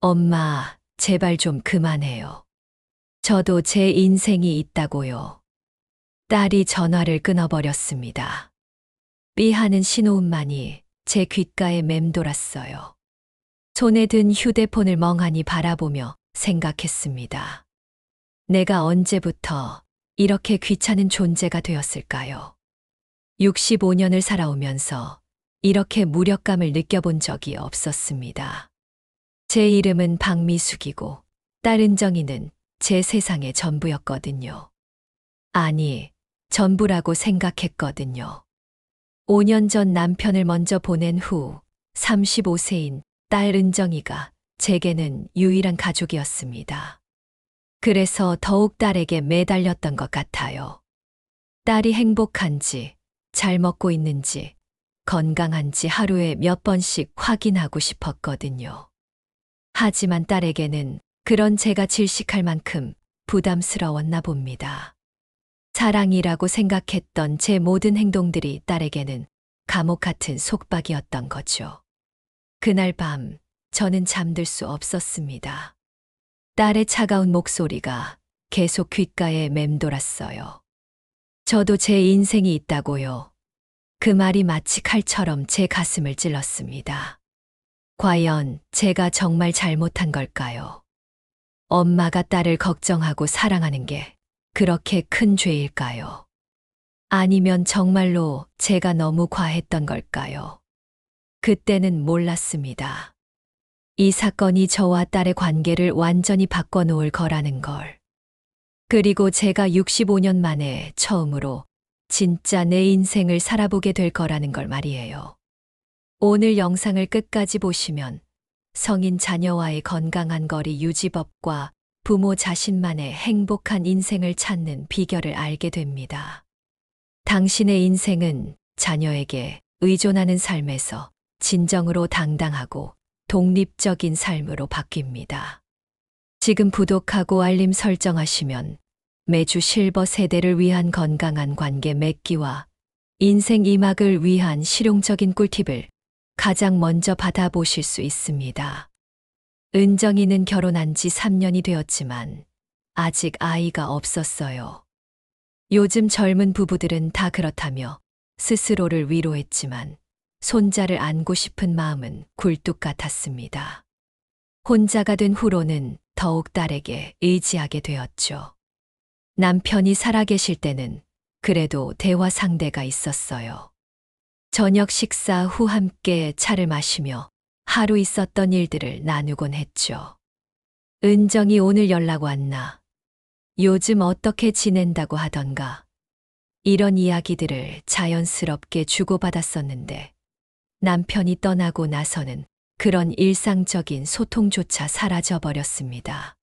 엄마, 제발 좀 그만해요. 저도 제 인생이 있다고요. 딸이 전화를 끊어버렸습니다. 삐하는 신호음만이 제 귓가에 맴돌았어요. 손에 든 휴대폰을 멍하니 바라보며 생각했습니다. 내가 언제부터 이렇게 귀찮은 존재가 되었을까요? 65년을 살아오면서 이렇게 무력감을 느껴본 적이 없었습니다. 제 이름은 박미숙이고 딸 은정이는 제 세상의 전부였거든요. 아니, 전부라고 생각했거든요. 5년 전 남편을 먼저 보낸 후 35세인 딸 은정이가 제게는 유일한 가족이었습니다. 그래서 더욱 딸에게 매달렸던 것 같아요. 딸이 행복한지, 잘 먹고 있는지, 건강한지 하루에 몇 번씩 확인하고 싶었거든요. 하지만 딸에게는 그런 제가 질식할 만큼 부담스러웠나 봅니다. 사랑이라고 생각했던 제 모든 행동들이 딸에게는 감옥 같은 속박이었던 거죠. 그날 밤 저는 잠들 수 없었습니다. 딸의 차가운 목소리가 계속 귓가에 맴돌았어요. 저도 제 인생이 있다고요. 그 말이 마치 칼처럼 제 가슴을 찔렀습니다. 과연 제가 정말 잘못한 걸까요? 엄마가 딸을 걱정하고 사랑하는 게 그렇게 큰 죄일까요? 아니면 정말로 제가 너무 과했던 걸까요? 그때는 몰랐습니다. 이 사건이 저와 딸의 관계를 완전히 바꿔놓을 거라는 걸. 그리고 제가 65년 만에 처음으로 진짜 내 인생을 살아보게 될 거라는 걸 말이에요. 오늘 영상을 끝까지 보시면 성인 자녀와의 건강한 거리 유지법과 부모 자신만의 행복한 인생을 찾는 비결을 알게 됩니다. 당신의 인생은 자녀에게 의존하는 삶에서 진정으로 당당하고 독립적인 삶으로 바뀝니다. 지금 구독하고 알림 설정하시면 매주 실버 세대를 위한 건강한 관계 맺기와 인생 2막을 위한 실용적인 꿀팁을 가장 먼저 받아보실 수 있습니다. 은정이는 결혼한 지 3년이 되었지만 아직 아이가 없었어요. 요즘 젊은 부부들은 다 그렇다며 스스로를 위로했지만 손자를 안고 싶은 마음은 굴뚝 같았습니다. 혼자가 된 후로는 더욱 딸에게 의지하게 되었죠. 남편이 살아계실 때는 그래도 대화 상대가 있었어요. 저녁 식사 후 함께 차를 마시며 하루 있었던 일들을 나누곤 했죠. 은정이 오늘 연락 왔나? 요즘 어떻게 지낸다고 하던가? 이런 이야기들을 자연스럽게 주고받았었는데 남편이 떠나고 나서는 그런 일상적인 소통조차 사라져버렸습니다.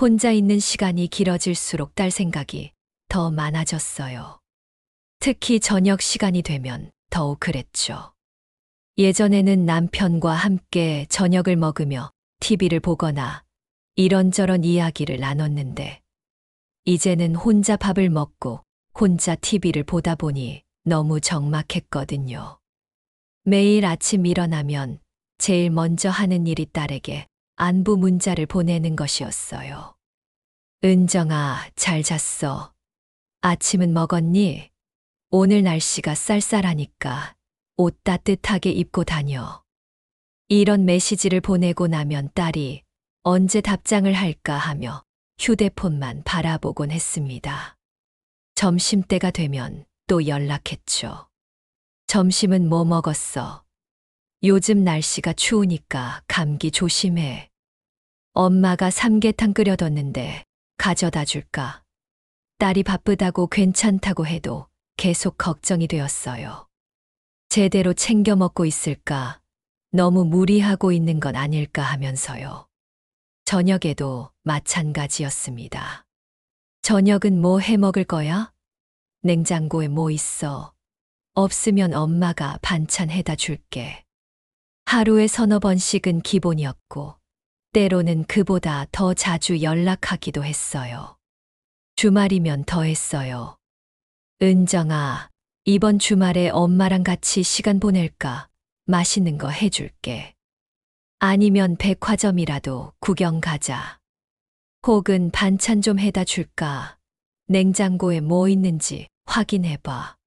혼자 있는 시간이 길어질수록 딸 생각이 더 많아졌어요. 특히 저녁 시간이 되면 더욱 그랬죠. 예전에는 남편과 함께 저녁을 먹으며 TV를 보거나 이런저런 이야기를 나눴는데 이제는 혼자 밥을 먹고 혼자 TV를 보다 보니 너무 적막했거든요. 매일 아침 일어나면 제일 먼저 하는 일이 딸에게 안부 문자를 보내는 것이었어요. 은정아, 잘 잤어. 아침은 먹었니? 오늘 날씨가 쌀쌀하니까 옷 따뜻하게 입고 다녀. 이런 메시지를 보내고 나면 딸이 언제 답장을 할까 하며 휴대폰만 바라보곤 했습니다. 점심때가 되면 또 연락했죠. 점심은 뭐 먹었어? 요즘 날씨가 추우니까 감기 조심해. 엄마가 삼계탕 끓여뒀는데 가져다 줄까? 딸이 바쁘다고 괜찮다고 해도 계속 걱정이 되었어요. 제대로 챙겨 먹고 있을까? 너무 무리하고 있는 건 아닐까 하면서요. 저녁에도 마찬가지였습니다. 저녁은 뭐 해 먹을 거야? 냉장고에 뭐 있어? 없으면 엄마가 반찬 해다 줄게. 하루에 서너 번씩은 기본이었고, 때로는 그보다 더 자주 연락하기도 했어요. 주말이면 더 했어요. 은정아, 이번 주말에 엄마랑 같이 시간 보낼까? 맛있는 거 해줄게. 아니면 백화점이라도 구경 가자. 혹은 반찬 좀 해다 줄까? 냉장고에 뭐 있는지 확인해봐.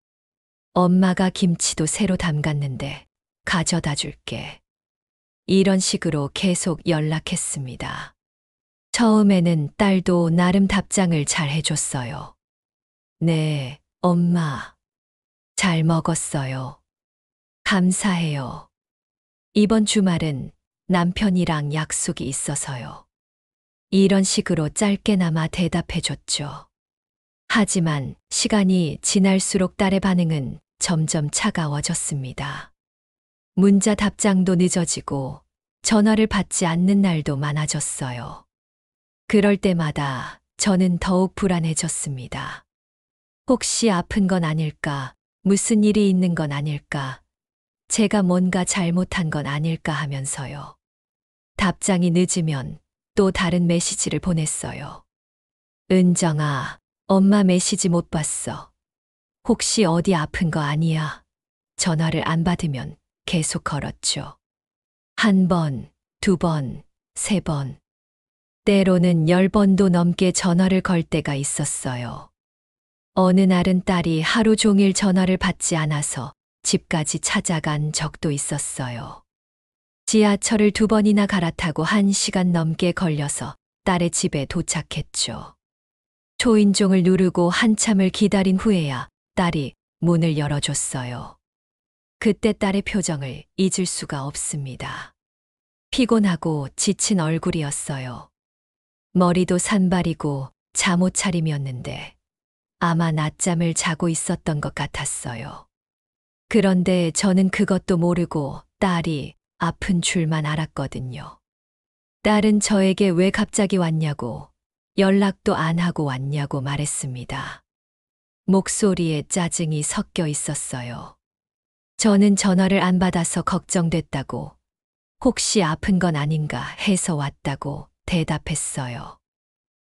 엄마가 김치도 새로 담갔는데 가져다 줄게. 이런 식으로 계속 연락했습니다. 처음에는 딸도 나름 답장을 잘 해줬어요. 네, 엄마. 잘 먹었어요. 감사해요. 이번 주말은 남편이랑 약속이 있어서요. 이런 식으로 짧게나마 대답해줬죠. 하지만 시간이 지날수록 딸의 반응은 점점 차가워졌습니다. 문자 답장도 늦어지고 전화를 받지 않는 날도 많아졌어요. 그럴 때마다 저는 더욱 불안해졌습니다. 혹시 아픈 건 아닐까? 무슨 일이 있는 건 아닐까? 제가 뭔가 잘못한 건 아닐까 하면서요. 답장이 늦으면 또 다른 메시지를 보냈어요. 은정아, 엄마 메시지 못 봤어. 혹시 어디 아픈 거 아니야? 전화를 안 받으면 계속 걸었죠. 한 번, 두 번, 세 번. 때로는 10번도 넘게 전화를 걸 때가 있었어요. 어느 날은 딸이 하루 종일 전화를 받지 않아서 집까지 찾아간 적도 있었어요. 지하철을 2번이나 갈아타고 1시간 넘게 걸려서 딸의 집에 도착했죠. 초인종을 누르고 한참을 기다린 후에야 딸이 문을 열어줬어요. 그때 딸의 표정을 잊을 수가 없습니다. 피곤하고 지친 얼굴이었어요. 머리도 산발이고 잠옷차림이었는데 아마 낮잠을 자고 있었던 것 같았어요. 그런데 저는 그것도 모르고 딸이 아픈 줄만 알았거든요. 딸은 저에게 왜 갑자기 왔냐고, 연락도 안 하고 왔냐고 말했습니다. 목소리에 짜증이 섞여 있었어요. 저는 전화를 안 받아서 걱정됐다고, 혹시 아픈 건 아닌가 해서 왔다고 대답했어요.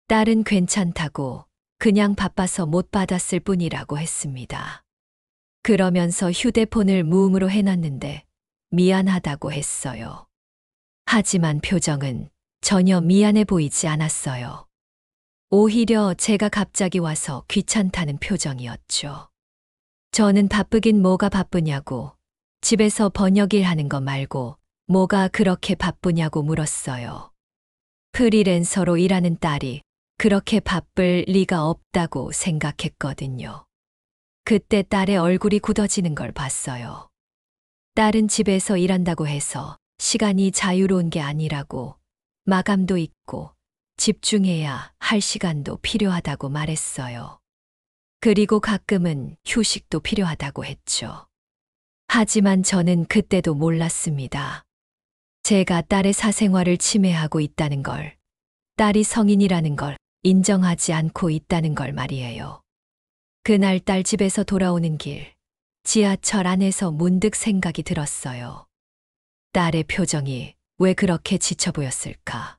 딸은 괜찮다고, 그냥 바빠서 못 받았을 뿐이라고 했습니다. 그러면서 휴대폰을 무음으로 해놨는데 미안하다고 했어요. 하지만 표정은 전혀 미안해 보이지 않았어요. 오히려 제가 갑자기 와서 귀찮다는 표정이었죠. 저는 바쁘긴 뭐가 바쁘냐고, 집에서 번역일 하는 거 말고 뭐가 그렇게 바쁘냐고 물었어요. 프리랜서로 일하는 딸이 그렇게 바쁠 리가 없다고 생각했거든요. 그때 딸의 얼굴이 굳어지는 걸 봤어요. 딸은 집에서 일한다고 해서 시간이 자유로운 게 아니라고, 마감도 있고 집중해야 할 시간도 필요하다고 말했어요. 그리고 가끔은 휴식도 필요하다고 했죠. 하지만 저는 그때도 몰랐습니다. 제가 딸의 사생활을 침해하고 있다는 걸, 딸이 성인이라는 걸 인정하지 않고 있다는 걸 말이에요. 그날 딸 집에서 돌아오는 길, 지하철 안에서 문득 생각이 들었어요. 딸의 표정이 왜 그렇게 지쳐 보였을까?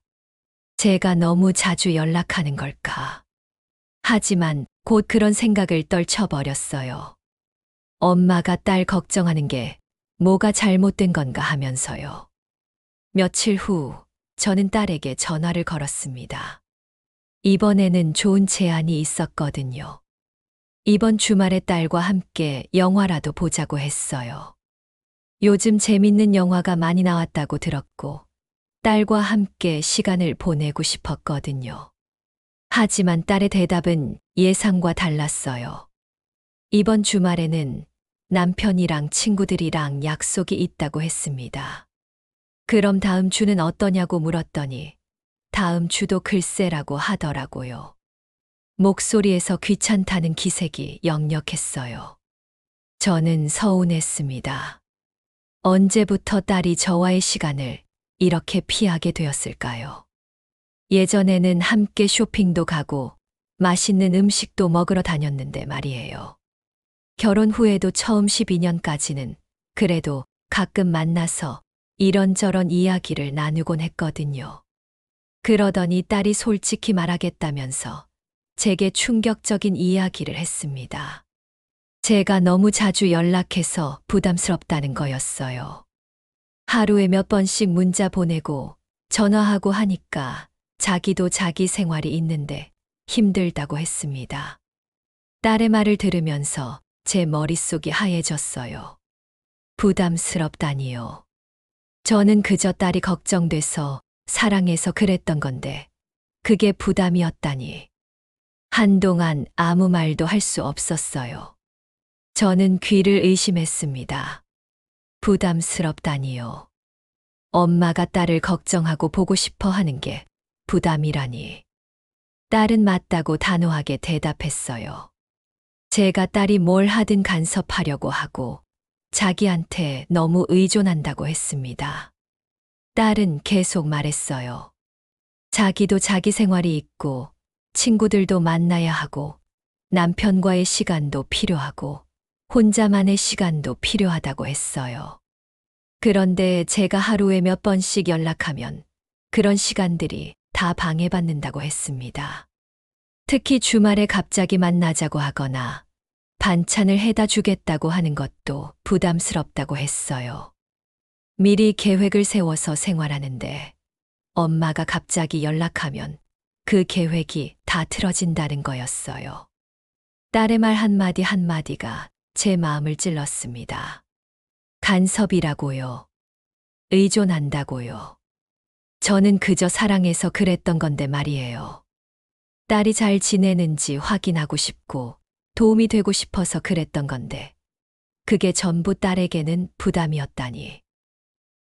제가 너무 자주 연락하는 걸까? 하지만 곧 그런 생각을 떨쳐버렸어요. 엄마가 딸 걱정하는 게 뭐가 잘못된 건가 하면서요. 며칠 후 저는 딸에게 전화를 걸었습니다. 이번에는 좋은 제안이 있었거든요. 이번 주말에 딸과 함께 영화라도 보자고 했어요. 요즘 재밌는 영화가 많이 나왔다고 들었고, 딸과 함께 시간을 보내고 싶었거든요. 하지만 딸의 대답은 예상과 달랐어요. 이번 주말에는 남편이랑 친구들이랑 약속이 있다고 했습니다. 그럼 다음 주는 어떠냐고 물었더니 다음 주도 글쎄라고 하더라고요. 목소리에서 귀찮다는 기색이 역력했어요. 저는 서운했습니다. 언제부터 딸이 저와의 시간을 이렇게 피하게 되었을까요? 예전에는 함께 쇼핑도 가고 맛있는 음식도 먹으러 다녔는데 말이에요. 결혼 후에도 처음 12년까지는 그래도 가끔 만나서 이런저런 이야기를 나누곤 했거든요. 그러더니 딸이 솔직히 말하겠다면서 제게 충격적인 이야기를 했습니다. 제가 너무 자주 연락해서 부담스럽다는 거였어요. 하루에 몇 번씩 문자 보내고 전화하고 하니까 자기도 자기 생활이 있는데 힘들다고 했습니다. 딸의 말을 들으면서 제 머릿속이 하얘졌어요. 부담스럽다니요. 저는 그저 딸이 걱정돼서 사랑해서 그랬던 건데 그게 부담이었다니. 한동안 아무 말도 할 수 없었어요. 저는 귀를 의심했습니다. 부담스럽다니요. 엄마가 딸을 걱정하고 보고 싶어 하는 게 부담이라니. 딸은 맞다고 단호하게 대답했어요. 제가 딸이 뭘 하든 간섭하려고 하고 자기한테 너무 의존한다고 했습니다. 딸은 계속 말했어요. 자기도 자기 생활이 있고 친구들도 만나야 하고 남편과의 시간도 필요하고 혼자만의 시간도 필요하다고 했어요. 그런데 제가 하루에 몇 번씩 연락하면 그런 시간들이 다 방해받는다고 했습니다. 특히 주말에 갑자기 만나자고 하거나 반찬을 해다 주겠다고 하는 것도 부담스럽다고 했어요. 미리 계획을 세워서 생활하는데 엄마가 갑자기 연락하면 그 계획이 다 틀어진다는 거였어요. 딸의 말 한마디 한마디가 제 마음을 찔렀습니다. 간섭이라고요. 의존한다고요. 저는 그저 사랑해서 그랬던 건데 말이에요. 딸이 잘 지내는지 확인하고 싶고 도움이 되고 싶어서 그랬던 건데 그게 전부 딸에게는 부담이었다니.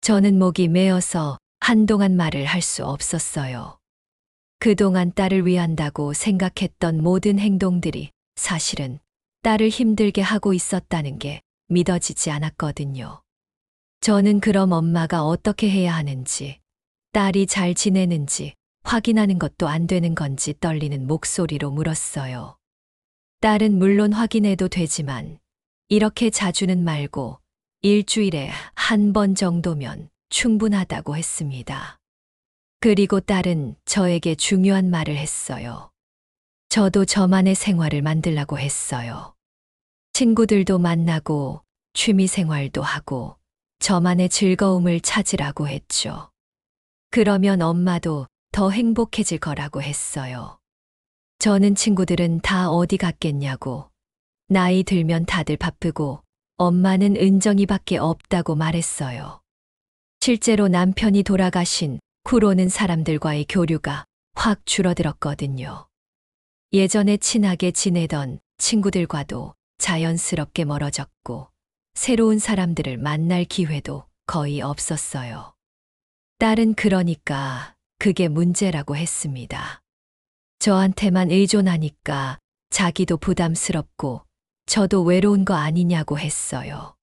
저는 목이 메어서 한동안 말을 할 수 없었어요. 그동안 딸을 위한다고 생각했던 모든 행동들이 사실은 딸을 힘들게 하고 있었다는 게 믿어지지 않았거든요. 저는 그럼 엄마가 어떻게 해야 하는지, 딸이 잘 지내는지 확인하는 것도 안 되는 건지 떨리는 목소리로 물었어요. 딸은 물론 확인해도 되지만 이렇게 자주는 말고 일주일에 한 번 정도면 충분하다고 했습니다. 그리고 딸은 저에게 중요한 말을 했어요. 저도 저만의 생활을 만들라고 했어요. 친구들도 만나고 취미 생활도 하고 저만의 즐거움을 찾으라고 했죠. 그러면 엄마도 더 행복해질 거라고 했어요. 저는 친구들은 다 어디 갔겠냐고, 나이 들면 다들 바쁘고 엄마는 은정이밖에 없다고 말했어요. 실제로 남편이 돌아가신 후로는 사람들과의 교류가 확 줄어들었거든요. 예전에 친하게 지내던 친구들과도 자연스럽게 멀어졌고 새로운 사람들을 만날 기회도 거의 없었어요. 딸은 그러니까 그게 문제라고 했습니다. 저한테만 의존하니까 자기도 부담스럽고 저도 외로운 거 아니냐고 했어요.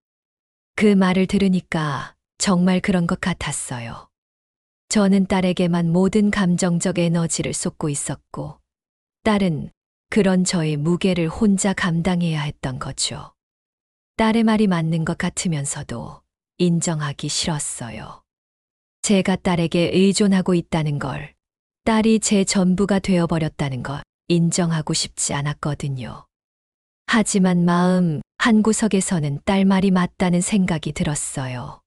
그 말을 들으니까 정말 그런 것 같았어요. 저는 딸에게만 모든 감정적 에너지를 쏟고 있었고 딸은 그런 저의 무게를 혼자 감당해야 했던 거죠. 딸의 말이 맞는 것 같으면서도 인정하기 싫었어요. 제가 딸에게 의존하고 있다는 걸, 딸이 제 전부가 되어버렸다는 걸 인정하고 싶지 않았거든요. 하지만 마음 한구석에서는 딸 말이 맞다는 생각이 들었어요.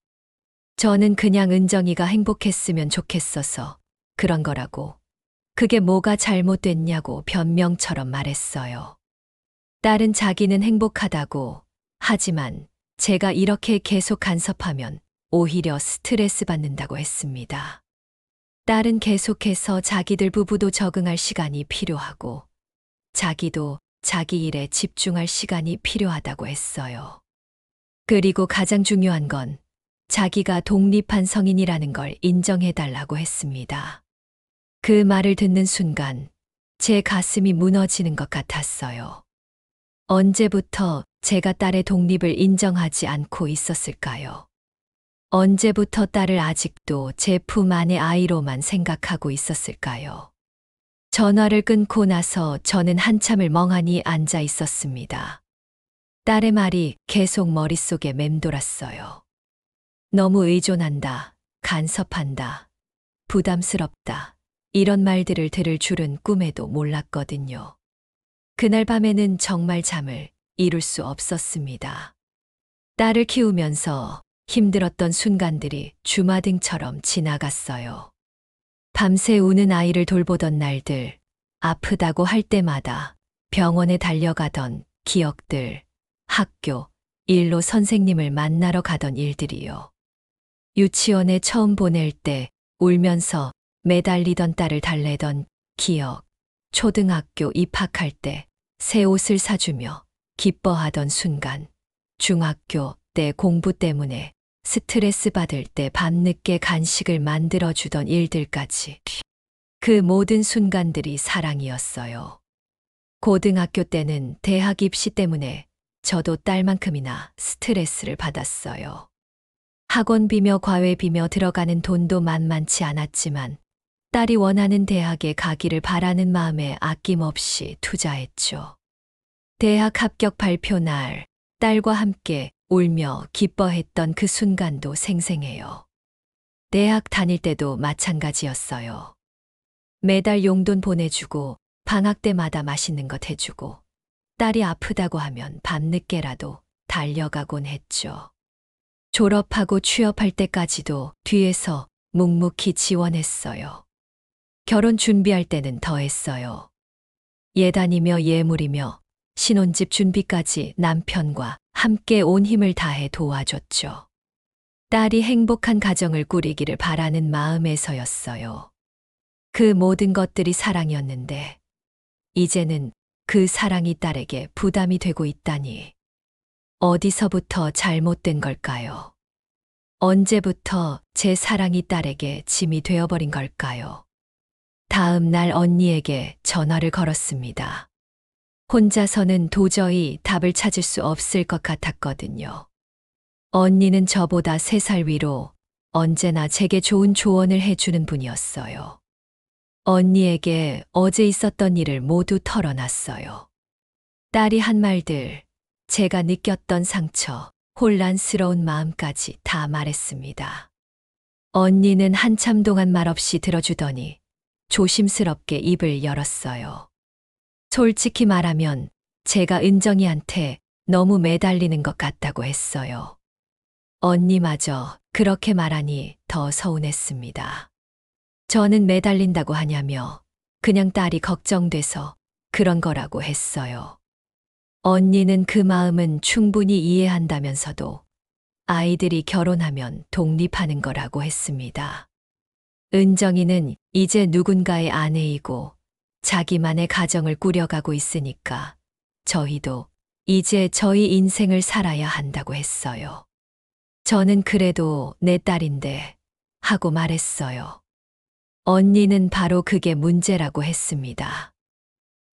저는 그냥 은정이가 행복했으면 좋겠어서 그런 거라고, 그게 뭐가 잘못됐냐고 변명처럼 말했어요. 딸은 자기는 행복하다고, 하지만 제가 이렇게 계속 간섭하면 오히려 스트레스 받는다고 했습니다. 딸은 계속해서 자기들 부부도 적응할 시간이 필요하고 자기도 자기 일에 집중할 시간이 필요하다고 했어요. 그리고 가장 중요한 건 자기가 독립한 성인이라는 걸 인정해달라고 했습니다. 그 말을 듣는 순간 제 가슴이 무너지는 것 같았어요. 언제부터 제가 딸의 독립을 인정하지 않고 있었을까요? 언제부터 딸을 아직도 제 품 안의 아이로만 생각하고 있었을까요? 전화를 끊고 나서 저는 한참을 멍하니 앉아 있었습니다. 딸의 말이 계속 머릿속에 맴돌았어요. 너무 의존한다, 간섭한다, 부담스럽다, 이런 말들을 들을 줄은 꿈에도 몰랐거든요. 그날 밤에는 정말 잠을 이룰 수 없었습니다. 딸을 키우면서 힘들었던 순간들이 주마등처럼 지나갔어요. 밤새 우는 아이를 돌보던 날들, 아프다고 할 때마다 병원에 달려가던 기억들, 학교, 일로 선생님을 만나러 가던 일들이요. 유치원에 처음 보낼 때 울면서 매달리던 딸을 달래던 기억, 초등학교 입학할 때 새 옷을 사주며 기뻐하던 순간, 중학교 때 공부 때문에 스트레스 받을 때 밤늦게 간식을 만들어주던 일들까지. 그 모든 순간들이 사랑이었어요. 고등학교 때는 대학 입시 때문에 저도 딸만큼이나 스트레스를 받았어요. 학원비며 과외비며 들어가는 돈도 만만치 않았지만 딸이 원하는 대학에 가기를 바라는 마음에 아낌없이 투자했죠. 대학 합격 발표 날 딸과 함께 울며 기뻐했던 그 순간도 생생해요. 대학 다닐 때도 마찬가지였어요. 매달 용돈 보내주고 방학 때마다 맛있는 것 해주고 딸이 아프다고 하면 밤늦게라도 달려가곤 했죠. 졸업하고 취업할 때까지도 뒤에서 묵묵히 지원했어요. 결혼 준비할 때는 더 했어요. 예단이며 예물이며 신혼집 준비까지 남편과 함께 온 힘을 다해 도와줬죠. 딸이 행복한 가정을 꾸리기를 바라는 마음에서였어요. 그 모든 것들이 사랑이었는데 이제는 그 사랑이 딸에게 부담이 되고 있다니. 어디서부터 잘못된 걸까요? 언제부터 제 사랑이 딸에게 짐이 되어버린 걸까요? 다음 날 언니에게 전화를 걸었습니다. 혼자서는 도저히 답을 찾을 수 없을 것 같았거든요. 언니는 저보다 3살 위로 언제나 제게 좋은 조언을 해주는 분이었어요. 언니에게 어제 있었던 일을 모두 털어놨어요. 딸이 한 말들, 제가 느꼈던 상처, 혼란스러운 마음까지 다 말했습니다. 언니는 한참 동안 말없이 들어주더니 조심스럽게 입을 열었어요. 솔직히 말하면 제가 은정이한테 너무 매달리는 것 같다고 했어요. 언니마저 그렇게 말하니 더 서운했습니다. 저는 매달린다고 하냐며 그냥 딸이 걱정돼서 그런 거라고 했어요. 언니는 그 마음은 충분히 이해한다면서도 아이들이 결혼하면 독립하는 거라고 했습니다. 은정이는 이제 누군가의 아내이고 자기만의 가정을 꾸려가고 있으니까 저희도 이제 저희 인생을 살아야 한다고 했어요. 저는 그래도 내 딸인데 하고 말했어요. 언니는 바로 그게 문제라고 했습니다.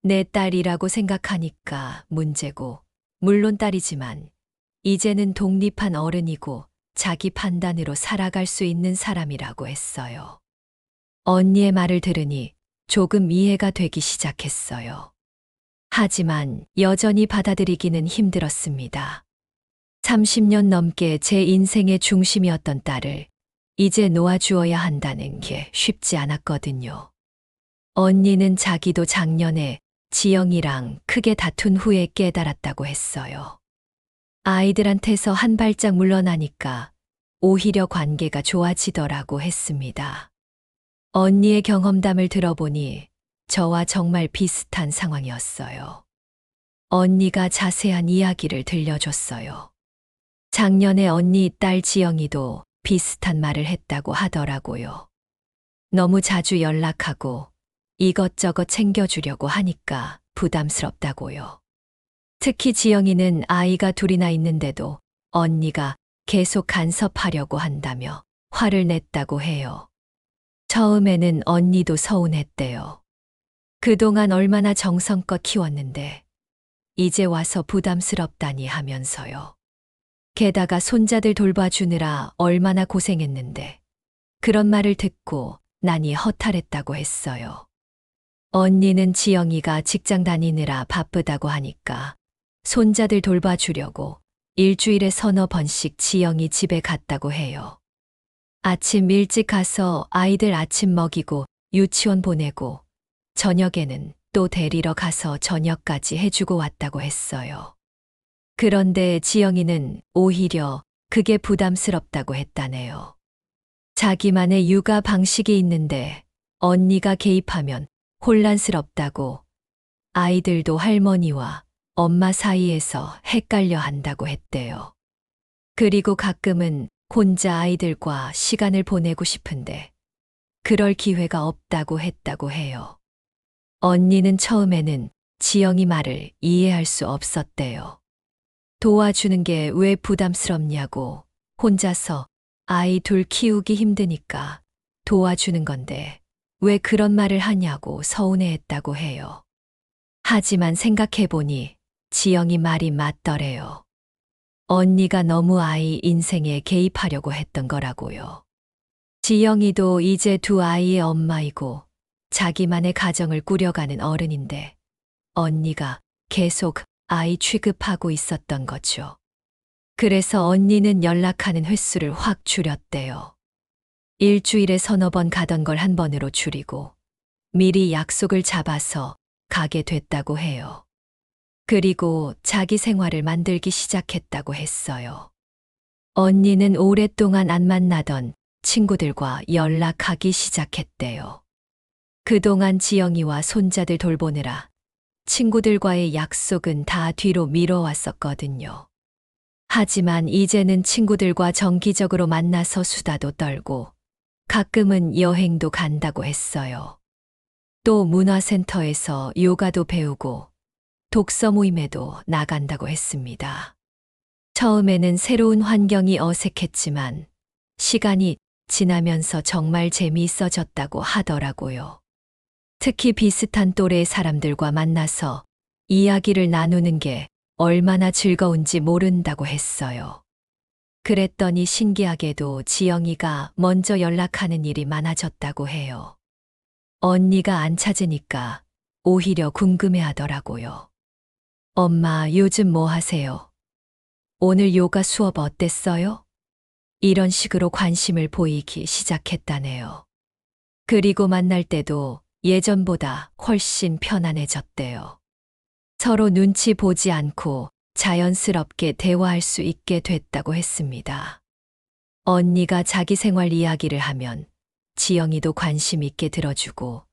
내 딸이라고 생각하니까 문제고, 물론 딸이지만 이제는 독립한 어른이고 자기 판단으로 살아갈 수 있는 사람이라고 했어요. 언니의 말을 들으니 조금 이해가 되기 시작했어요. 하지만 여전히 받아들이기는 힘들었습니다. 30년 넘게 제 인생의 중심이었던 딸을 이제 놓아주어야 한다는 게 쉽지 않았거든요. 언니는 자기도 작년에 지영이랑 크게 다툰 후에 깨달았다고 했어요. 아이들한테서 한 발짝 물러나니까 오히려 관계가 좋아지더라고 했습니다. 언니의 경험담을 들어보니 저와 정말 비슷한 상황이었어요. 언니가 자세한 이야기를 들려줬어요. 작년에 언니 딸 지영이도 비슷한 말을 했다고 하더라고요. 너무 자주 연락하고 이것저것 챙겨주려고 하니까 부담스럽다고요. 특히 지영이는 아이가 둘이나 있는데도 언니가 계속 간섭하려고 한다며 화를 냈다고 해요. 처음에는 언니도 서운했대요. 그동안 얼마나 정성껏 키웠는데 이제 와서 부담스럽다니 하면서요. 게다가 손자들 돌봐주느라 얼마나 고생했는데 그런 말을 듣고 나니 허탈했다고 했어요. 언니는 지영이가 직장 다니느라 바쁘다고 하니까 손자들 돌봐주려고 일주일에 서너 번씩 지영이 집에 갔다고 해요. 아침 일찍 가서 아이들 아침 먹이고 유치원 보내고 저녁에는 또 데리러 가서 저녁까지 해주고 왔다고 했어요. 그런데 지영이는 오히려 그게 부담스럽다고 했다네요. 자기만의 육아 방식이 있는데 언니가 개입하면 혼란스럽다고, 아이들도 할머니와 엄마 사이에서 헷갈려 한다고 했대요. 그리고 가끔은 혼자 아이들과 시간을 보내고 싶은데 그럴 기회가 없다고 했다고 해요. 언니는 처음에는 지영이 말을 이해할 수 없었대요. 도와주는 게 왜 부담스럽냐고, 혼자서 아이 둘 키우기 힘드니까 도와주는 건데 왜 그런 말을 하냐고 서운해했다고 해요. 하지만 생각해보니 지영이 말이 맞더래요. 언니가 너무 아이 인생에 개입하려고 했던 거라고요. 지영이도 이제 두 아이의 엄마이고 자기만의 가정을 꾸려가는 어른인데 언니가 계속 아이 취급하고 있었던 거죠. 그래서 언니는 연락하는 횟수를 확 줄였대요. 일주일에 서너 번 가던 걸 한 번으로 줄이고 미리 약속을 잡아서 가게 됐다고 해요. 그리고 자기 생활을 만들기 시작했다고 했어요. 언니는 오랫동안 안 만나던 친구들과 연락하기 시작했대요. 그동안 지영이와 손자들 돌보느라 친구들과의 약속은 다 뒤로 미뤄왔었거든요. 하지만 이제는 친구들과 정기적으로 만나서 수다도 떨고 가끔은 여행도 간다고 했어요. 또 문화센터에서 요가도 배우고 독서 모임에도 나간다고 했습니다. 처음에는 새로운 환경이 어색했지만 시간이 지나면서 정말 재미있어졌다고 하더라고요. 특히 비슷한 또래의 사람들과 만나서 이야기를 나누는 게 얼마나 즐거운지 모른다고 했어요. 그랬더니 신기하게도 지영이가 먼저 연락하는 일이 많아졌다고 해요. 언니가 안 찾으니까 오히려 궁금해 하더라고요. 엄마, 요즘 뭐 하세요? 오늘 요가 수업 어땠어요? 이런 식으로 관심을 보이기 시작했다네요. 그리고 만날 때도 예전보다 훨씬 편안해졌대요. 서로 눈치 보지 않고 자연스럽게 대화할 수 있게 됐다고 했습니다. 언니가 자기 생활 이야기를 하면 지영이도 관심 있게 들어주고,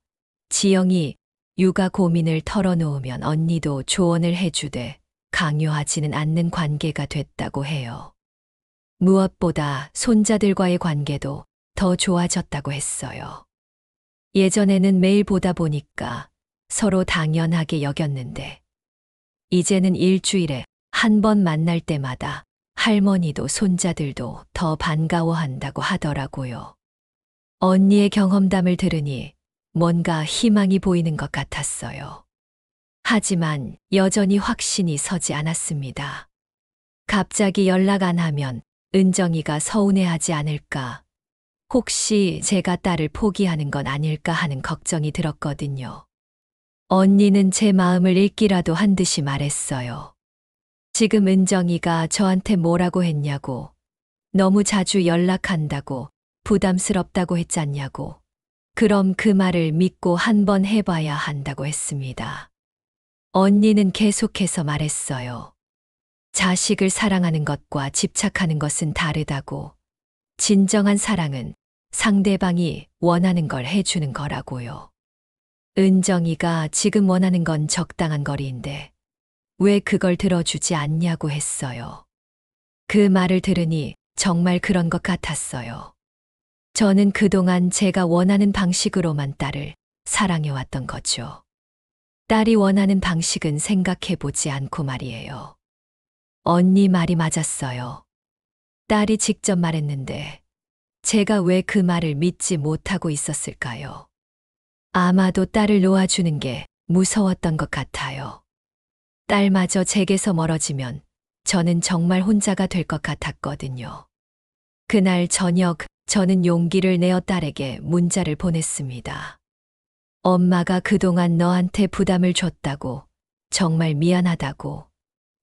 지영이 육아 고민을 털어놓으면 언니도 조언을 해주되 강요하지는 않는 관계가 됐다고 해요. 무엇보다 손자들과의 관계도 더 좋아졌다고 했어요. 예전에는 매일 보다 보니까 서로 당연하게 여겼는데 이제는 일주일에 한 번 만날 때마다 할머니도 손자들도 더 반가워한다고 하더라고요. 언니의 경험담을 들으니 뭔가 희망이 보이는 것 같았어요. 하지만 여전히 확신이 서지 않았습니다. 갑자기 연락 안 하면 은정이가 서운해하지 않을까, 혹시 제가 딸을 포기하는 건 아닐까 하는 걱정이 들었거든요. 언니는 제 마음을 읽기라도 한 듯이 말했어요. 지금 은정이가 저한테 뭐라고 했냐고, 너무 자주 연락한다고 부담스럽다고 했잖냐고, 그럼 그 말을 믿고 한번 해봐야 한다고 했습니다. 언니는 계속해서 말했어요. 자식을 사랑하는 것과 집착하는 것은 다르다고, 진정한 사랑은 상대방이 원하는 걸 해주는 거라고요. 은정이가 지금 원하는 건 적당한 거리인데 왜 그걸 들어주지 않냐고 했어요. 그 말을 들으니 정말 그런 것 같았어요. 저는 그동안 제가 원하는 방식으로만 딸을 사랑해왔던 거죠. 딸이 원하는 방식은 생각해보지 않고 말이에요. 언니 말이 맞았어요. 딸이 직접 말했는데 제가 왜 그 말을 믿지 못하고 있었을까요? 아마도 딸을 놓아주는 게 무서웠던 것 같아요. 딸마저 제게서 멀어지면 저는 정말 혼자가 될 것 같았거든요. 그날 저녁 저는 용기를 내어 딸에게 문자를 보냈습니다. 엄마가 그동안 너한테 부담을 줬다고, 정말 미안하다고,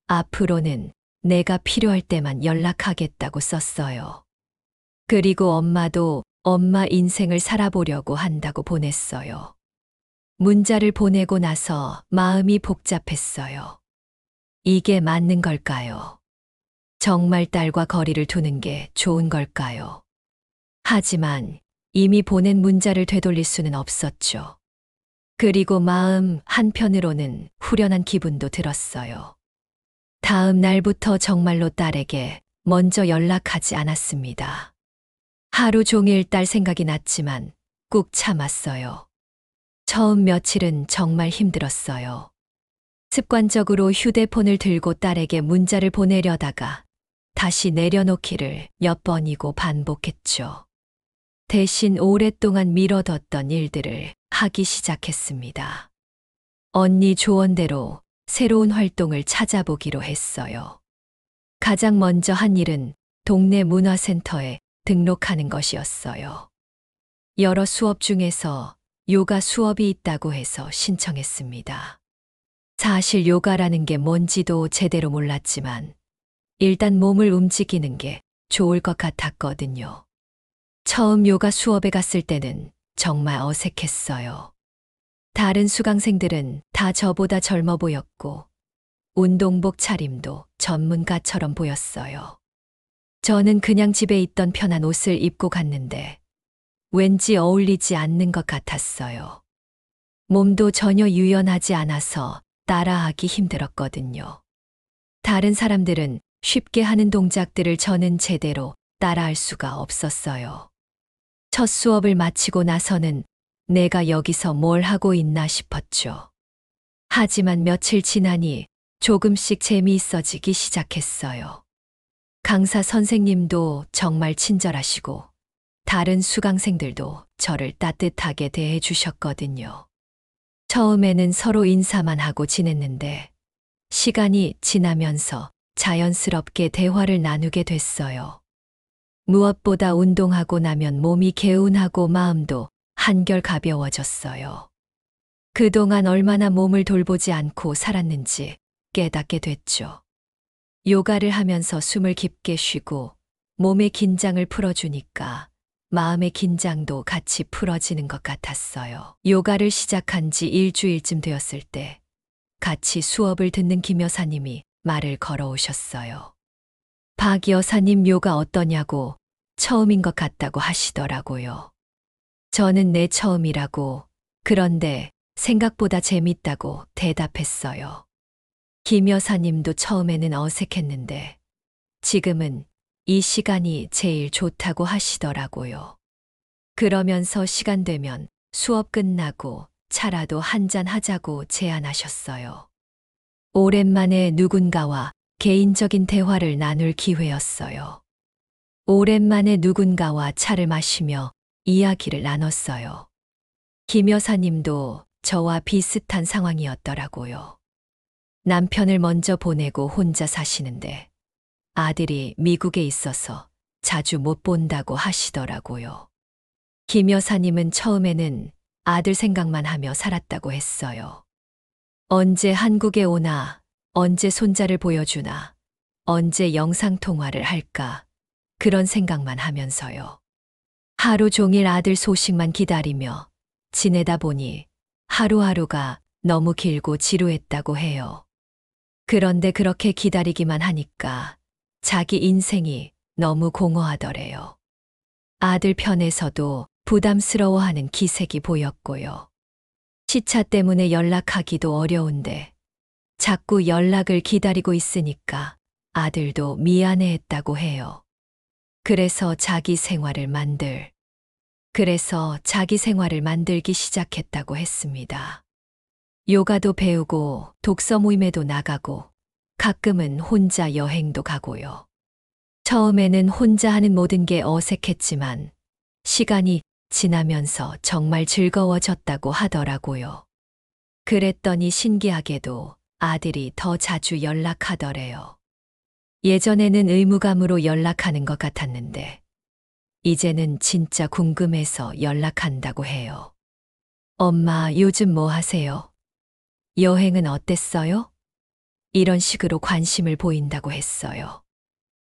앞으로는 내가 필요할 때만 연락하겠다고 썼어요. 그리고 엄마도 엄마 인생을 살아보려고 한다고 보냈어요. 문자를 보내고 나서 마음이 복잡했어요. 이게 맞는 걸까요? 정말 딸과 거리를 두는 게 좋은 걸까요? 하지만 이미 보낸 문자를 되돌릴 수는 없었죠. 그리고 마음 한편으로는 후련한 기분도 들었어요. 다음 날부터 정말로 딸에게 먼저 연락하지 않았습니다. 하루 종일 딸 생각이 났지만 꾹 참았어요. 처음 며칠은 정말 힘들었어요. 습관적으로 휴대폰을 들고 딸에게 문자를 보내려다가 다시 내려놓기를 몇 번이고 반복했죠. 대신 오랫동안 미뤄뒀던 일들을 하기 시작했습니다. 언니 조언대로 새로운 활동을 찾아보기로 했어요. 가장 먼저 한 일은 동네 문화센터에 등록하는 것이었어요. 여러 수업 중에서 요가 수업이 있다고 해서 신청했습니다. 사실 요가라는 게 뭔지도 제대로 몰랐지만 일단 몸을 움직이는 게 좋을 것 같았거든요. 처음 요가 수업에 갔을 때는 정말 어색했어요. 다른 수강생들은 다 저보다 젊어 보였고 운동복 차림도 전문가처럼 보였어요. 저는 그냥 집에 있던 편한 옷을 입고 갔는데 왠지 어울리지 않는 것 같았어요. 몸도 전혀 유연하지 않아서 따라하기 힘들었거든요. 다른 사람들은 쉽게 하는 동작들을 저는 제대로 따라할 수가 없었어요. 첫 수업을 마치고 나서는 내가 여기서 뭘 하고 있나 싶었죠. 하지만 며칠 지나니 조금씩 재미있어지기 시작했어요. 강사 선생님도 정말 친절하시고 다른 수강생들도 저를 따뜻하게 대해 주셨거든요. 처음에는 서로 인사만 하고 지냈는데 시간이 지나면서 자연스럽게 대화를 나누게 됐어요. 무엇보다 운동하고 나면 몸이 개운하고 마음도 한결 가벼워졌어요. 그동안 얼마나 몸을 돌보지 않고 살았는지 깨닫게 됐죠. 요가를 하면서 숨을 깊게 쉬고 몸의 긴장을 풀어주니까 마음의 긴장도 같이 풀어지는 것 같았어요. 요가를 시작한 지 일주일쯤 되었을 때 같이 수업을 듣는 김 여사님이 말을 걸어오셨어요. 박 여사님 요가 어떠냐고 처음인 것 같다고 하시더라고요. 저는 네 처음이라고 그런데 생각보다 재밌다고 대답했어요. 김 여사님도 처음에는 어색했는데 지금은 이 시간이 제일 좋다고 하시더라고요. 그러면서 시간 되면 수업 끝나고 차라도 한잔 하자고 제안하셨어요. 오랜만에 누군가와 개인적인 대화를 나눌 기회였어요. 오랜만에 누군가와 차를 마시며 이야기를 나눴어요. 김 여사님도 저와 비슷한 상황이었더라고요. 남편을 먼저 보내고 혼자 사시는데 아들이 미국에 있어서 자주 못 본다고 하시더라고요. 김 여사님은 처음에는 아들 생각만 하며 살았다고 했어요. 언제 한국에 오나, 언제 손자를 보여주나, 언제 영상통화를 할까, 그런 생각만 하면서요. 하루 종일 아들 소식만 기다리며 지내다 보니 하루하루가 너무 길고 지루했다고 해요. 그런데 그렇게 기다리기만 하니까 자기 인생이 너무 공허하더래요. 아들 편에서도 부담스러워하는 기색이 보였고요. 시차 때문에 연락하기도 어려운데 자꾸 연락을 기다리고 있으니까 아들도 미안해했다고 해요. 그래서 자기 생활을 만들기 시작했다고 했습니다. 요가도 배우고 독서 모임에도 나가고 가끔은 혼자 여행도 가고요. 처음에는 혼자 하는 모든 게 어색했지만 시간이 지나면서 정말 즐거워졌다고 하더라고요. 그랬더니 신기하게도 아들이 더 자주 연락하더래요. 예전에는 의무감으로 연락하는 것 같았는데 이제는 진짜 궁금해서 연락한다고 해요. 엄마, 요즘 뭐 하세요? 여행은 어땠어요? 이런 식으로 관심을 보인다고 했어요.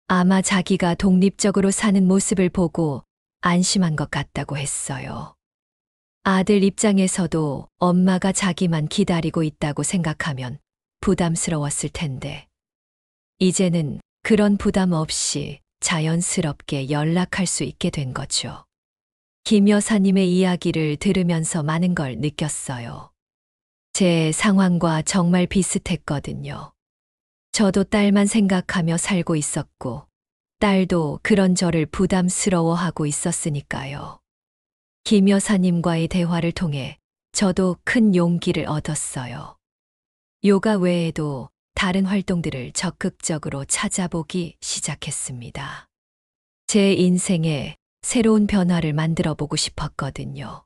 아마 자기가 독립적으로 사는 모습을 보고 안심한 것 같다고 했어요. 아들 입장에서도 엄마가 자기만 기다리고 있다고 생각하면 부담스러웠을 텐데, 이제는 그런 부담 없이 자연스럽게 연락할 수 있게 된 거죠. 김 여사님의 이야기를 들으면서 많은 걸 느꼈어요. 제 상황과 정말 비슷했거든요. 저도 딸만 생각하며 살고 있었고, 딸도 그런 저를 부담스러워하고 있었으니까요. 김 여사님과의 대화를 통해 저도 큰 용기를 얻었어요. 요가 외에도 다른 활동들을 적극적으로 찾아보기 시작했습니다. 제 인생에 새로운 변화를 만들어 보고 싶었거든요.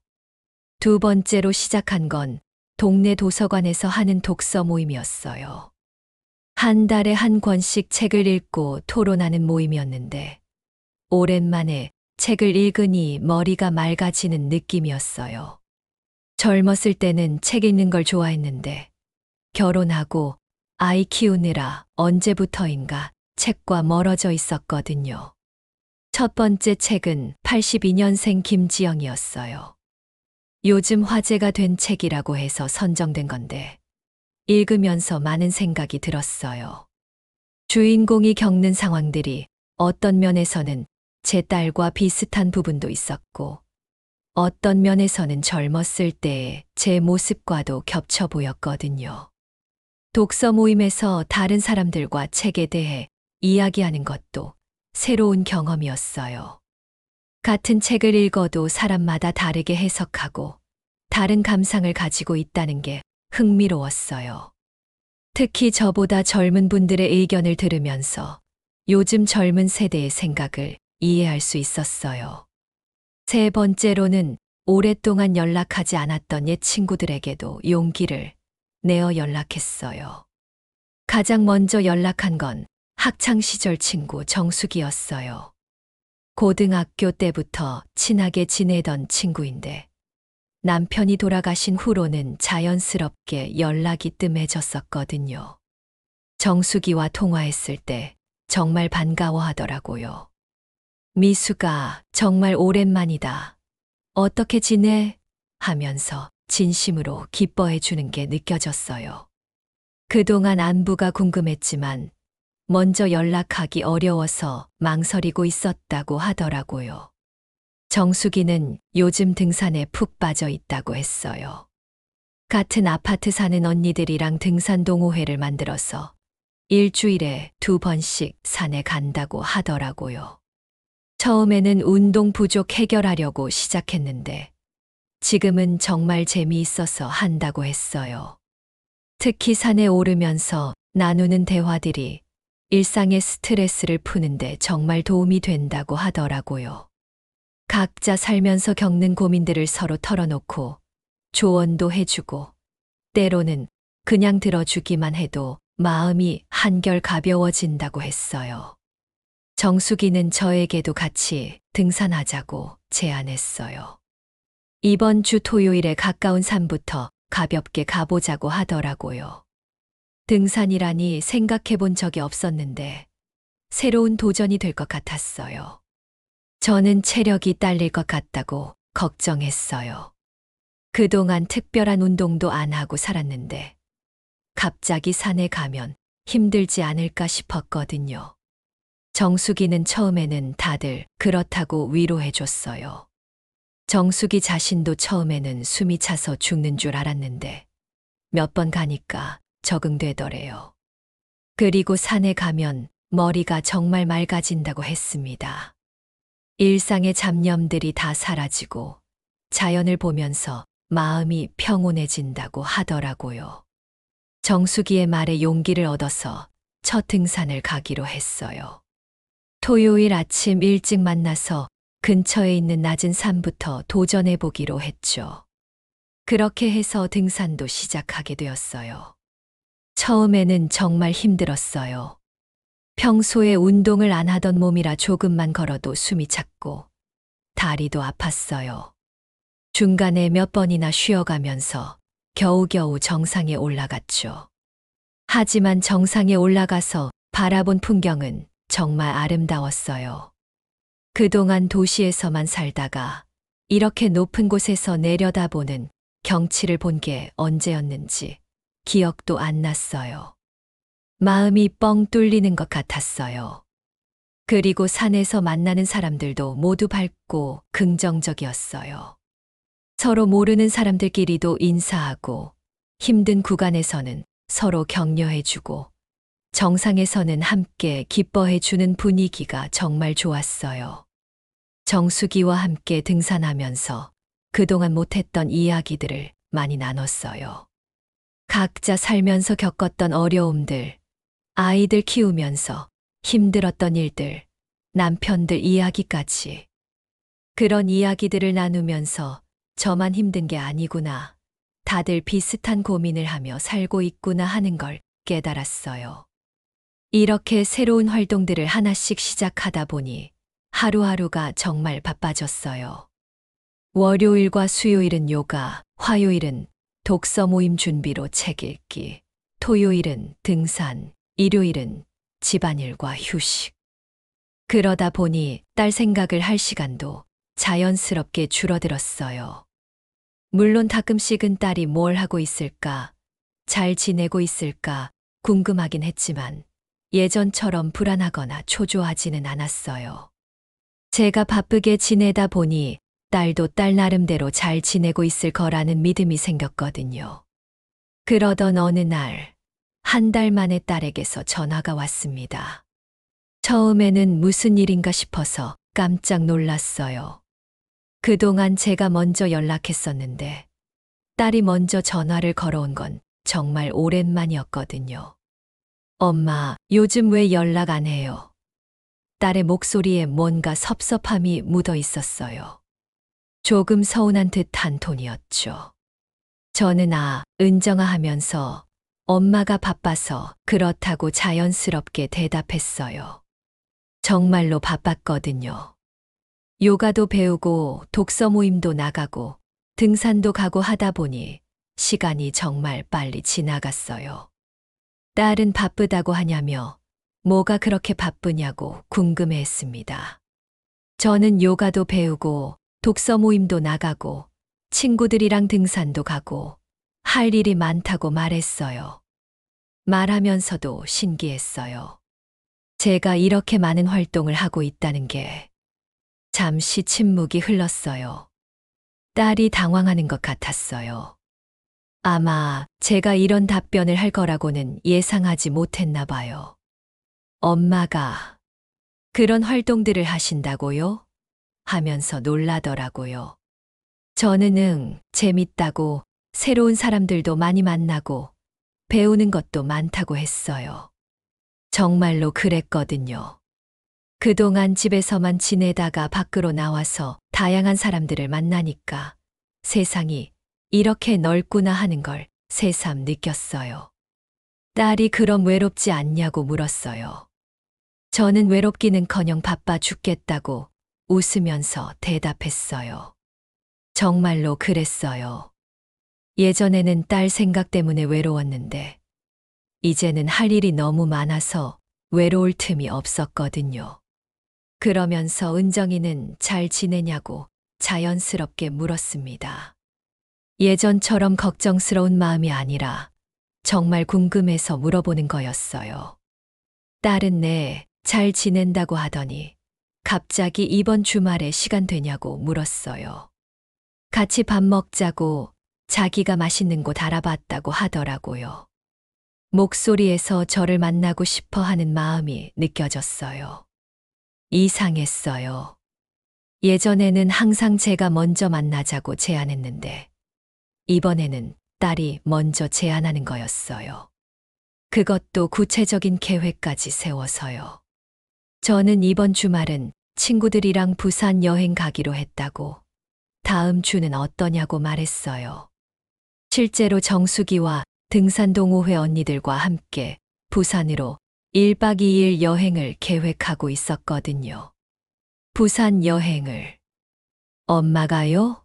두 번째로 시작한 건 동네 도서관에서 하는 독서 모임이었어요. 한 달에 한 권씩 책을 읽고 토론하는 모임이었는데, 오랜만에 책을 읽으니 머리가 맑아지는 느낌이었어요. 젊었을 때는 책 읽는 걸 좋아했는데, 결혼하고 아이 키우느라 언제부터인가 책과 멀어져 있었거든요. 첫 번째 책은 82년생 김지영이었어요. 요즘 화제가 된 책이라고 해서 선정된 건데, 읽으면서 많은 생각이 들었어요. 주인공이 겪는 상황들이 어떤 면에서는 제 딸과 비슷한 부분도 있었고, 어떤 면에서는 젊었을 때의 제 모습과도 겹쳐 보였거든요. 독서 모임에서 다른 사람들과 책에 대해 이야기하는 것도 새로운 경험이었어요. 같은 책을 읽어도 사람마다 다르게 해석하고 다른 감상을 가지고 있다는 게 흥미로웠어요. 특히 저보다 젊은 분들의 의견을 들으면서 요즘 젊은 세대의 생각을 이해할 수 있었어요. 세 번째로는 오랫동안 연락하지 않았던 옛 친구들에게도 용기를 내어 연락했어요. 가장 먼저 연락한 건 학창시절 친구 정숙이었어요. 고등학교 때부터 친하게 지내던 친구인데, 남편이 돌아가신 후로는 자연스럽게 연락이 뜸해졌었거든요. 정숙이와 통화했을 때 정말 반가워하더라고요. 미수가 정말 오랜만이다. 어떻게 지내? 하면서 진심으로 기뻐해 주는 게 느껴졌어요. 그동안 안부가 궁금했지만 먼저 연락하기 어려워서 망설이고 있었다고 하더라고요. 정숙이는 요즘 등산에 푹 빠져 있다고 했어요. 같은 아파트 사는 언니들이랑 등산 동호회를 만들어서 일주일에 2번씩 산에 간다고 하더라고요. 처음에는 운동 부족 해결하려고 시작했는데 지금은 정말 재미있어서 한다고 했어요. 특히 산에 오르면서 나누는 대화들이 일상의 스트레스를 푸는데 정말 도움이 된다고 하더라고요. 각자 살면서 겪는 고민들을 서로 털어놓고 조언도 해주고 때로는 그냥 들어주기만 해도 마음이 한결 가벼워진다고 했어요. 정숙이는 저에게도 같이 등산하자고 제안했어요. 이번 주 토요일에 가까운 산부터 가볍게 가보자고 하더라고요. 등산이라니 생각해 본 적이 없었는데 새로운 도전이 될 것 같았어요. 저는 체력이 딸릴 것 같다고 걱정했어요. 그동안 특별한 운동도 안 하고 살았는데 갑자기 산에 가면 힘들지 않을까 싶었거든요. 정숙이는 처음에는 다들 그렇다고 위로해 줬어요. 정숙이 자신도 처음에는 숨이 차서 죽는 줄 알았는데 몇 번 가니까 적응되더래요. 그리고 산에 가면 머리가 정말 맑아진다고 했습니다. 일상의 잡념들이 다 사라지고 자연을 보면서 마음이 평온해진다고 하더라고요. 정숙이의 말에 용기를 얻어서 첫 등산을 가기로 했어요. 토요일 아침 일찍 만나서 근처에 있는 낮은 산부터 도전해 보기로 했죠. 그렇게 해서 등산도 시작하게 되었어요. 처음에는 정말 힘들었어요. 평소에 운동을 안 하던 몸이라 조금만 걸어도 숨이 찼고 다리도 아팠어요. 중간에 몇 번이나 쉬어가면서 겨우겨우 정상에 올라갔죠. 하지만 정상에 올라가서 바라본 풍경은 정말 아름다웠어요. 그동안 도시에서만 살다가 이렇게 높은 곳에서 내려다보는 경치를 본 게 언제였는지 기억도 안 났어요. 마음이 뻥 뚫리는 것 같았어요. 그리고 산에서 만나는 사람들도 모두 밝고 긍정적이었어요. 서로 모르는 사람들끼리도 인사하고, 힘든 구간에서는 서로 격려해주고, 정상에서는 함께 기뻐해주는 분위기가 정말 좋았어요. 정수기와 함께 등산하면서 그동안 못했던 이야기들을 많이 나눴어요. 각자 살면서 겪었던 어려움들, 아이들 키우면서 힘들었던 일들, 남편들 이야기까지. 그런 이야기들을 나누면서 저만 힘든 게 아니구나, 다들 비슷한 고민을 하며 살고 있구나 하는 걸 깨달았어요. 이렇게 새로운 활동들을 하나씩 시작하다 보니 하루하루가 정말 바빠졌어요. 월요일과 수요일은 요가, 화요일은 독서 모임 준비로 책 읽기, 토요일은 등산, 일요일은 집안일과 휴식. 그러다 보니 딸 생각을 할 시간도 자연스럽게 줄어들었어요. 물론 가끔씩은 딸이 뭘 하고 있을까, 잘 지내고 있을까 궁금하긴 했지만 예전처럼 불안하거나 초조하지는 않았어요. 제가 바쁘게 지내다 보니 딸도 딸 나름대로 잘 지내고 있을 거라는 믿음이 생겼거든요. 그러던 어느 날, 한 달 만에 딸에게서 전화가 왔습니다. 처음에는 무슨 일인가 싶어서 깜짝 놀랐어요. 그동안 제가 먼저 연락했었는데, 딸이 먼저 전화를 걸어온 건 정말 오랜만이었거든요. 엄마, 요즘 왜 연락 안 해요? 딸의 목소리에 뭔가 섭섭함이 묻어 있었어요. 조금 서운한 듯한 톤이었죠. 저는 은정아 하면서 엄마가 바빠서 그렇다고 자연스럽게 대답했어요. 정말로 바빴거든요. 요가도 배우고 독서 모임도 나가고 등산도 가고 하다 보니 시간이 정말 빨리 지나갔어요. 딸은 바쁘다고 하냐며 뭐가 그렇게 바쁘냐고 궁금해했습니다. 저는 요가도 배우고 독서 모임도 나가고 친구들이랑 등산도 가고 할 일이 많다고 말했어요. 말하면서도 신기했어요. 제가 이렇게 많은 활동을 하고 있다는 게. 잠시 침묵이 흘렀어요. 딸이 당황하는 것 같았어요. 아마 제가 이런 답변을 할 거라고는 예상하지 못했나 봐요. 엄마가 그런 활동들을 하신다고요? 하면서 놀라더라고요. 저는 재밌다고, 새로운 사람들도 많이 만나고 배우는 것도 많다고 했어요. 정말로 그랬거든요. 그동안 집에서만 지내다가 밖으로 나와서 다양한 사람들을 만나니까 세상이 이렇게 넓구나 하는 걸 새삼 느꼈어요. 딸이 그럼 외롭지 않냐고 물었어요. 저는 외롭기는커녕 바빠 죽겠다고 웃으면서 대답했어요. 정말로 그랬어요. 예전에는 딸 생각 때문에 외로웠는데 이제는 할 일이 너무 많아서 외로울 틈이 없었거든요. 그러면서 은정이는 잘 지내냐고 자연스럽게 물었습니다. 예전처럼 걱정스러운 마음이 아니라 정말 궁금해서 물어보는 거였어요. 딸은 잘 지낸다고 하더니 갑자기 이번 주말에 시간 되냐고 물었어요. 같이 밥 먹자고 자기가 맛있는 곳 알아봤다고 하더라고요. 목소리에서 저를 만나고 싶어 하는 마음이 느껴졌어요. 이상했어요. 예전에는 항상 제가 먼저 만나자고 제안했는데 이번에는 딸이 먼저 제안하는 거였어요. 그것도 구체적인 계획까지 세워서요. 저는 이번 주말은 친구들이랑 부산 여행 가기로 했다고, 다음 주는 어떠냐고 말했어요. 실제로 정수기와 등산동호회 언니들과 함께 부산으로 1박 2일 여행을 계획하고 있었거든요. 부산 여행을. 엄마가요?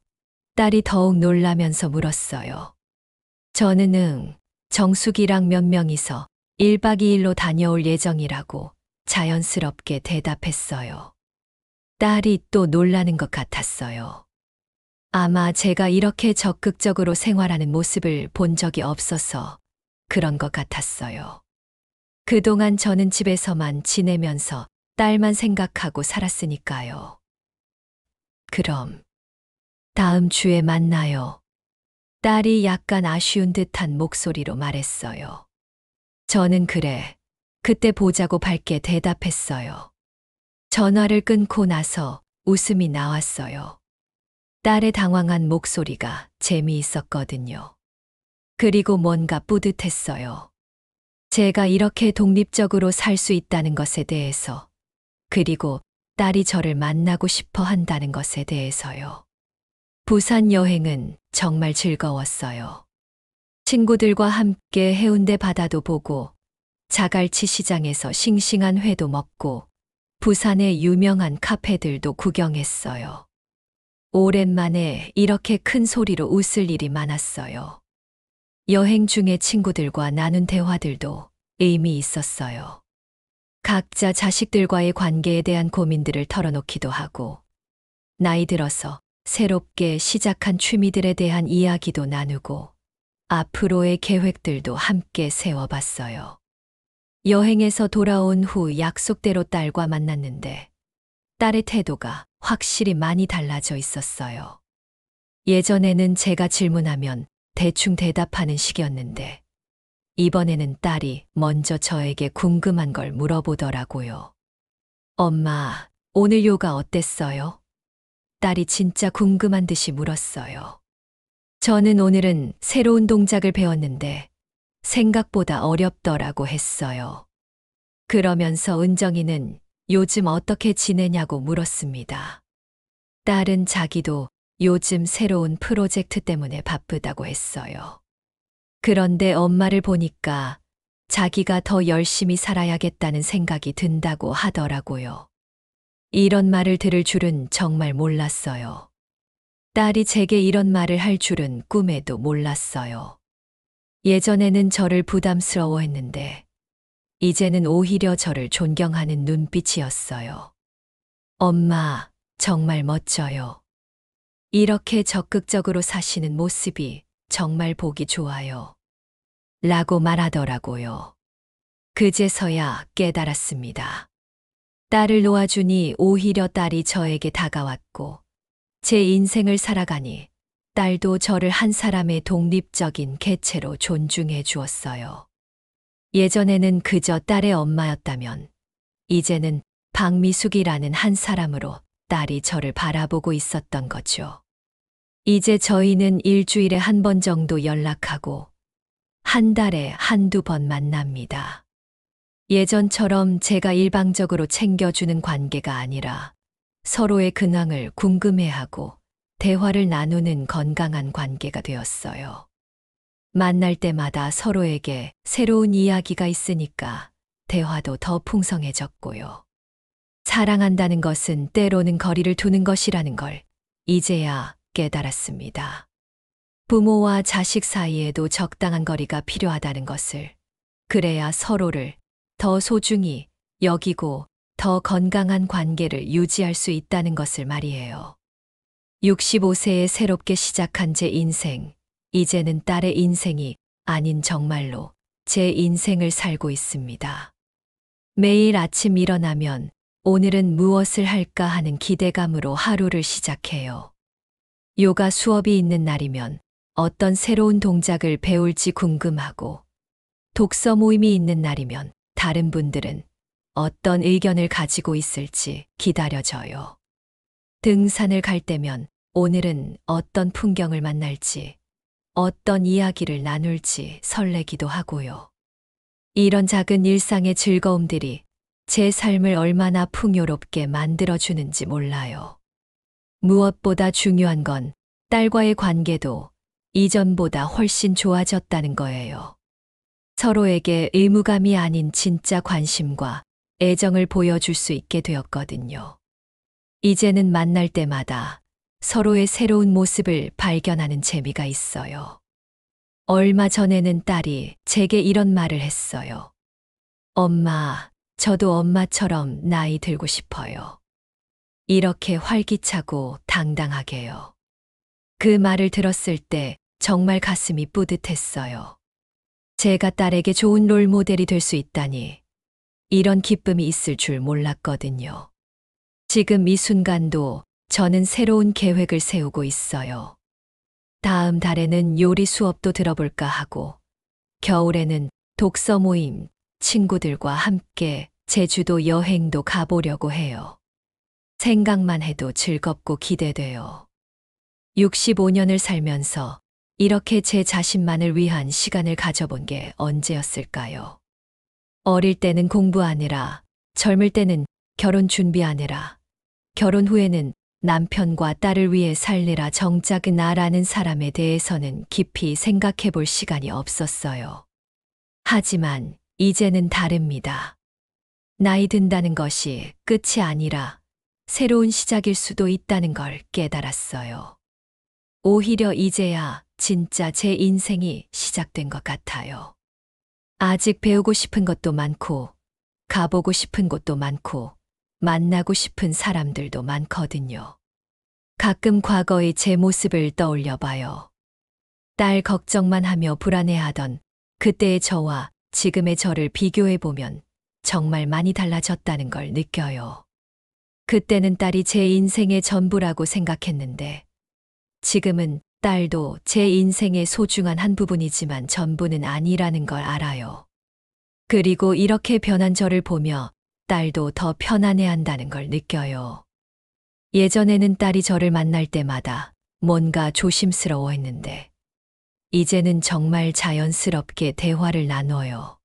딸이 더욱 놀라면서 물었어요. 저는 정숙이랑 몇 명이서 1박 2일로 다녀올 예정이라고 자연스럽게 대답했어요. 딸이 또 놀라는 것 같았어요. 아마 제가 이렇게 적극적으로 생활하는 모습을 본 적이 없어서 그런 것 같았어요. 그동안 저는 집에서만 지내면서 딸만 생각하고 살았으니까요. 그럼 다음 주에 만나요. 딸이 약간 아쉬운 듯한 목소리로 말했어요. 저는 그래. 그때 보자고 밝게 대답했어요. 전화를 끊고 나서 웃음이 나왔어요. 딸의 당황한 목소리가 재미있었거든요. 그리고 뭔가 뿌듯했어요. 제가 이렇게 독립적으로 살 수 있다는 것에 대해서, 그리고 딸이 저를 만나고 싶어 한다는 것에 대해서요. 부산 여행은 정말 즐거웠어요. 친구들과 함께 해운대 바다도 보고, 자갈치 시장에서 싱싱한 회도 먹고, 부산의 유명한 카페들도 구경했어요. 오랜만에 이렇게 큰 소리로 웃을 일이 많았어요. 여행 중에 친구들과 나눈 대화들도 의미 있었어요. 각자 자식들과의 관계에 대한 고민들을 털어놓기도 하고, 나이 들어서 새롭게 시작한 취미들에 대한 이야기도 나누고, 앞으로의 계획들도 함께 세워봤어요. 여행에서 돌아온 후 약속대로 딸과 만났는데, 딸의 태도가 확실히 많이 달라져 있었어요. 예전에는 제가 질문하면 대충 대답하는 식이었는데, 이번에는 딸이 먼저 저에게 궁금한 걸 물어보더라고요. 엄마, 오늘 요가 어땠어요? 딸이 진짜 궁금한 듯이 물었어요. 저는 오늘은 새로운 동작을 배웠는데 생각보다 어렵더라고 했어요. 그러면서 은정이는 요즘 어떻게 지내냐고 물었습니다. 딸은 자기도 요즘 새로운 프로젝트 때문에 바쁘다고 했어요. 그런데 엄마를 보니까 자기가 더 열심히 살아야겠다는 생각이 든다고 하더라고요. 이런 말을 들을 줄은 정말 몰랐어요. 딸이 제게 이런 말을 할 줄은 꿈에도 몰랐어요. 예전에는 저를 부담스러워했는데, 이제는 오히려 저를 존경하는 눈빛이었어요. 엄마, 정말 멋져요. 이렇게 적극적으로 사시는 모습이 정말 보기 좋아요. 라고 말하더라고요. 그제서야 깨달았습니다. 딸을 놓아주니 오히려 딸이 저에게 다가왔고, 제 인생을 살아가니 딸도 저를 한 사람의 독립적인 개체로 존중해 주었어요. 예전에는 그저 딸의 엄마였다면, 이제는 박미숙이라는 한 사람으로 딸이 저를 바라보고 있었던 거죠. 이제 저희는 일주일에 한 번 정도 연락하고, 한 달에 한두 번 만납니다. 예전처럼 제가 일방적으로 챙겨주는 관계가 아니라 서로의 근황을 궁금해하고 대화를 나누는 건강한 관계가 되었어요. 만날 때마다 서로에게 새로운 이야기가 있으니까 대화도 더 풍성해졌고요. 사랑한다는 것은 때로는 거리를 두는 것이라는 걸 이제야 깨달았습니다. 부모와 자식 사이에도 적당한 거리가 필요하다는 것을, 그래야 서로를 더 소중히 여기고 더 건강한 관계를 유지할 수 있다는 것을 말이에요. 65세에 새롭게 시작한 제 인생, 이제는 딸의 인생이 아닌 정말로 제 인생을 살고 있습니다. 매일 아침 일어나면 오늘은 무엇을 할까 하는 기대감으로 하루를 시작해요. 요가 수업이 있는 날이면 어떤 새로운 동작을 배울지 궁금하고, 독서 모임이 있는 날이면 다른 분들은 어떤 의견을 가지고 있을지 기다려져요. 등산을 갈 때면 오늘은 어떤 풍경을 만날지, 어떤 이야기를 나눌지 설레기도 하고요. 이런 작은 일상의 즐거움들이 제 삶을 얼마나 풍요롭게 만들어주는지 몰라요. 무엇보다 중요한 건 딸과의 관계도 이전보다 훨씬 좋아졌다는 거예요. 서로에게 의무감이 아닌 진짜 관심과 애정을 보여줄 수 있게 되었거든요. 이제는 만날 때마다 서로의 새로운 모습을 발견하는 재미가 있어요. 얼마 전에는 딸이 제게 이런 말을 했어요. 엄마, 저도 엄마처럼 나이 들고 싶어요. 이렇게 활기차고 당당하게요. 그 말을 들었을 때 정말 가슴이 뿌듯했어요. 제가 딸에게 좋은 롤 모델이 될 수 있다니 이런 기쁨이 있을 줄 몰랐거든요. 지금 이 순간도 저는 새로운 계획을 세우고 있어요. 다음 달에는 요리 수업도 들어볼까 하고, 겨울에는 독서 모임, 친구들과 함께 제주도 여행도 가보려고 해요. 생각만 해도 즐겁고 기대돼요. 65년을 살면서 이렇게 제 자신만을 위한 시간을 가져본 게 언제였을까요? 어릴 때는 공부하느라, 젊을 때는 결혼 준비하느라, 결혼 후에는 남편과 딸을 위해 살느라 정작 나라는 사람에 대해서는 깊이 생각해 볼 시간이 없었어요. 하지만 이제는 다릅니다. 나이 든다는 것이 끝이 아니라 새로운 시작일 수도 있다는 걸 깨달았어요. 오히려 이제야 진짜 제 인생이 시작된 것 같아요. 아직 배우고 싶은 것도 많고, 가보고 싶은 곳도 많고, 만나고 싶은 사람들도 많거든요. 가끔 과거의 제 모습을 떠올려 봐요. 딸 걱정만 하며 불안해하던 그때의 저와 지금의 저를 비교해 보면 정말 많이 달라졌다는 걸 느껴요. 그때는 딸이 제 인생의 전부라고 생각했는데, 지금은 딸도 제 인생의 소중한 한 부분이지만 전부는 아니라는 걸 알아요. 그리고 이렇게 변한 저를 보며 딸도 더 편안해한다는 걸 느껴요. 예전에는 딸이 저를 만날 때마다 뭔가 조심스러워했는데, 이제는 정말 자연스럽게 대화를 나눠요.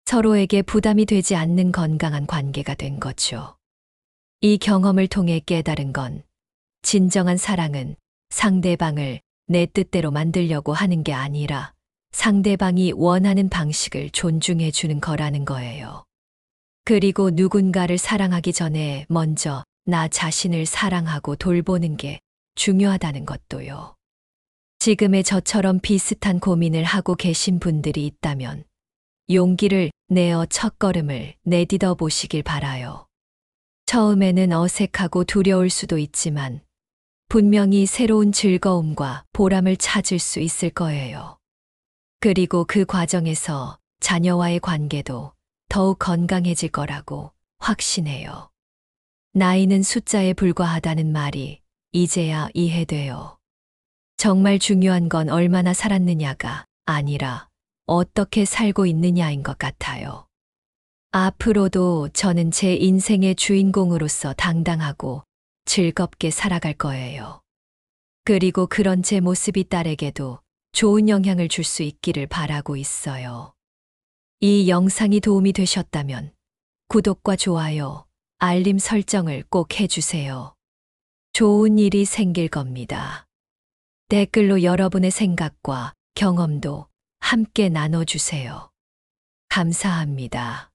서로에게 부담이 되지 않는 건강한 관계가 된 거죠. 이 경험을 통해 깨달은 건, 진정한 사랑은 상대방을 내 뜻대로 만들려고 하는 게 아니라 상대방이 원하는 방식을 존중해 주는 거라는 거예요. 그리고 누군가를 사랑하기 전에 먼저 나 자신을 사랑하고 돌보는 게 중요하다는 것도요. 지금의 저처럼 비슷한 고민을 하고 계신 분들이 있다면 용기를 내어 첫걸음을 내딛어 보시길 바라요. 처음에는 어색하고 두려울 수도 있지만 분명히 새로운 즐거움과 보람을 찾을 수 있을 거예요. 그리고 그 과정에서 자녀와의 관계도 더욱 건강해질 거라고 확신해요. 나이는 숫자에 불과하다는 말이 이제야 이해돼요. 정말 중요한 건 얼마나 살았느냐가 아니라 어떻게 살고 있느냐인 것 같아요. 앞으로도 저는 제 인생의 주인공으로서 당당하고 즐겁게 살아갈 거예요. 그리고 그런 제 모습이 딸에게도 좋은 영향을 줄 수 있기를 바라고 있어요. 이 영상이 도움이 되셨다면 구독과 좋아요, 알림 설정을 꼭 해주세요. 좋은 일이 생길 겁니다. 댓글로 여러분의 생각과 경험도 함께 나눠주세요. 감사합니다.